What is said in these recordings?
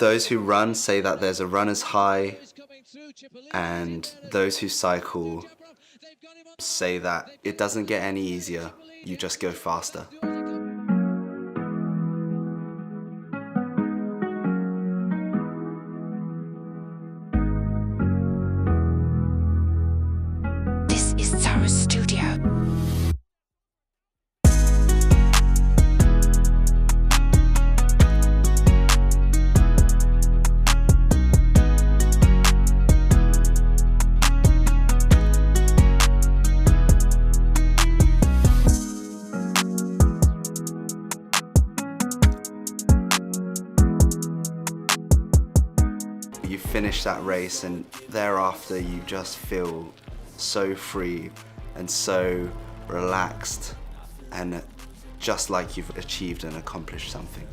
Those who run say that there's a runner's high, and those who cycle say that it doesn't get any easier, you just go faster. This is our studio. You finish that race and thereafter you just feel so free and so relaxed and just like you've achieved and accomplished something.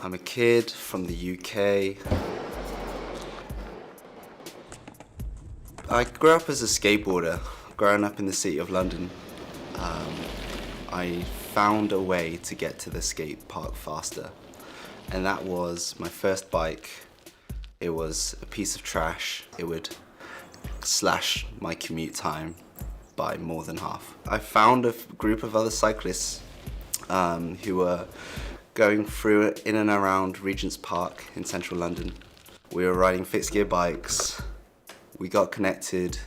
I'm a kid from the UK. I grew up as a skateboarder, growing up in the city of London. I found a way to get to the skate park faster, and that was my first bike. It was a piece of trash. It would slash my commute time by more than half. I found a group of other cyclists who were going through in and around Regent's Park in central London. We were riding fixed gear bikes. We got connected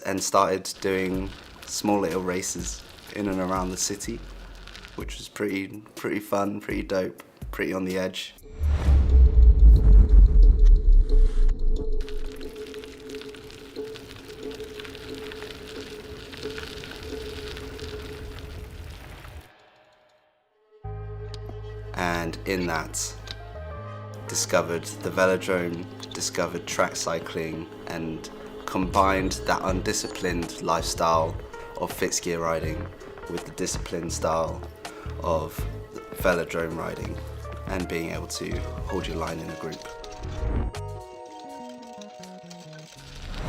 and started doing small little races in and around the city, which was pretty fun, pretty dope, pretty on the edge. And in that, discovered the velodrome, discovered track cycling, and combined that undisciplined lifestyle of fixed gear riding with the disciplined style of velodrome riding and being able to hold your line in a group.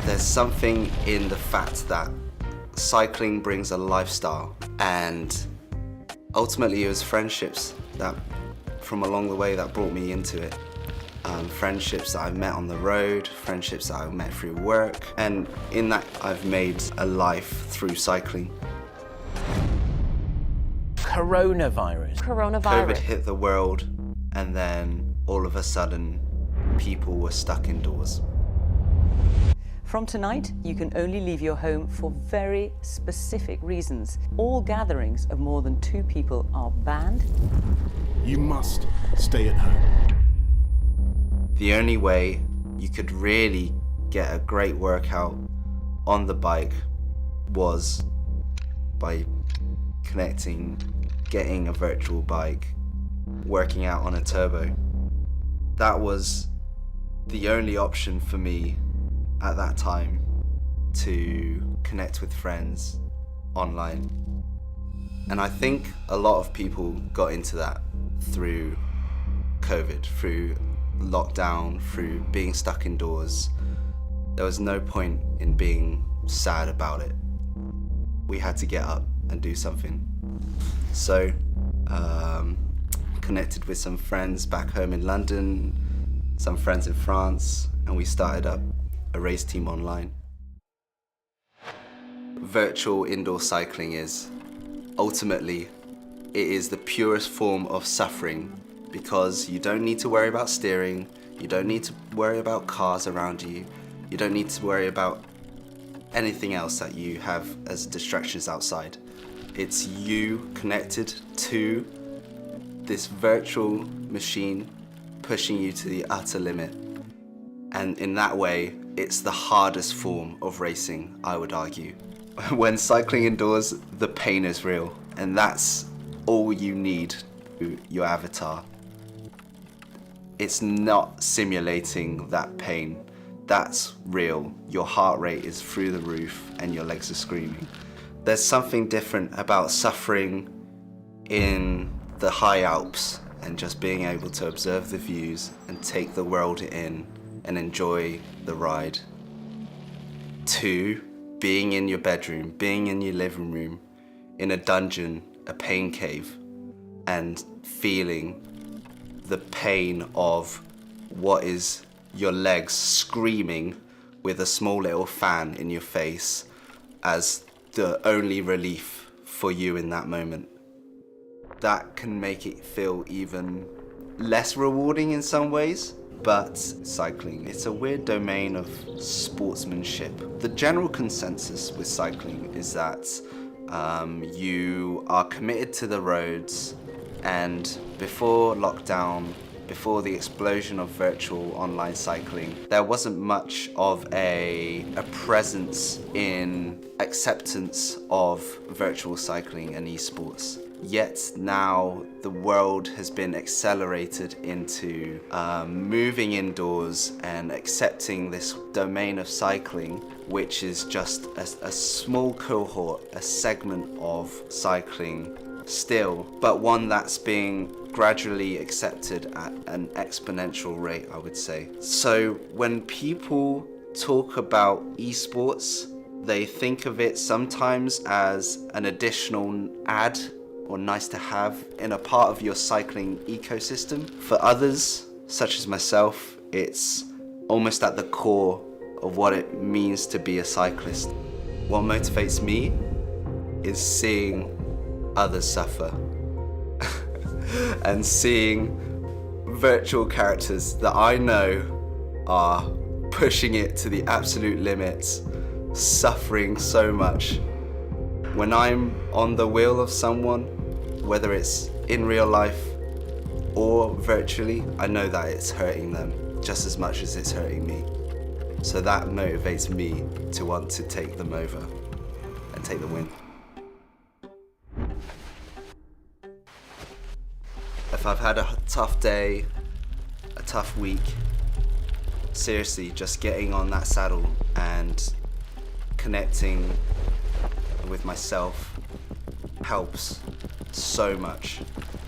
There's something in the fact that cycling brings a lifestyle, and ultimately it was friendships that from along the way that brought me into it. Friendships that I've met on the road, friendships that I've met through work, and in that I've made a life through cycling. Coronavirus. COVID hit the world, and then all of a sudden people were stuck indoors. From tonight, you can only leave your home for very specific reasons. All gatherings of more than 2 people are banned. You must stay at home. The only way you could really get a great workout on the bike was by connecting, getting a virtual bike, working out on a turbo. That was the only option for me at that time to connect with friends online. And I think a lot of people got into that through COVID, through lockdown, through being stuck indoors. There was no point in being sad about it. We had to get up and do something. So, connected with some friends back home in London, some friends in France, and we started up a race team online. Virtual indoor cycling is, ultimately, it is the purest form of suffering, because you don't need to worry about steering, you don't need to worry about cars around you, you don't need to worry about anything else that you have as distractions outside. It's you connected to this virtual machine pushing you to the utter limit. And in that way, it's the hardest form of racing, I would argue. When cycling indoors, the pain is real, and that's all you need, your avatar. It's not simulating that pain. That's real. Your heart rate is through the roof and your legs are screaming. There's something different about suffering in the high Alps and just being able to observe the views and take the world in and enjoy the ride, to being in your bedroom, being in your living room, in a dungeon, a pain cave, and feeling the pain of what is your legs screaming with a small little fan in your face as the only relief for you in that moment. That can make it feel even less rewarding in some ways, but cycling, it's a weird domain of sportsmanship. The general consensus with cycling is that you are committed to the roads, and before lockdown, before the explosion of virtual online cycling, there wasn't much of a presence in acceptance of virtual cycling and esports. Yet now the world has been accelerated into moving indoors and accepting this domain of cycling, which is just a small cohort, a segment of cycling still, but one that's being gradually accepted at an exponential rate, I would say. So when people talk about esports, they think of it sometimes as an additional add or nice to have in a part of your cycling ecosystem. For others, such as myself, it's almost at the core of what it means to be a cyclist. What motivates me is seeing others suffer and seeing virtual characters that I know are pushing it to the absolute limits, suffering so much. When I'm on the wheel of someone, whether it's in real life or virtually, I know that it's hurting them just as much as it's hurting me. So that motivates me to want to take them over and take the win. If I've had a tough day, a tough week, seriously, just getting on that saddle and connecting with myself helps so much.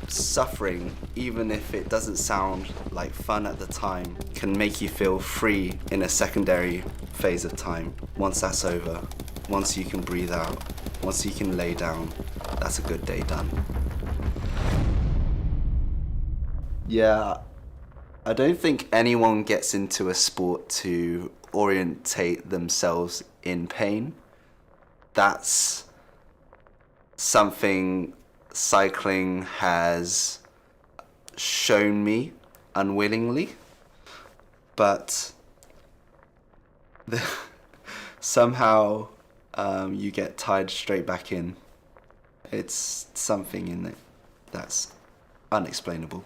Suffering, even if it doesn't sound like fun at the time, can make you feel free in a secondary phase of time. Once that's over, once you can breathe out, once you can lay down, that's a good day done. Yeah, I don't think anyone gets into a sport to orientate themselves in pain. That's something cycling has shown me unwillingly, but somehow you get tied straight back in. It's something in it that's unexplainable.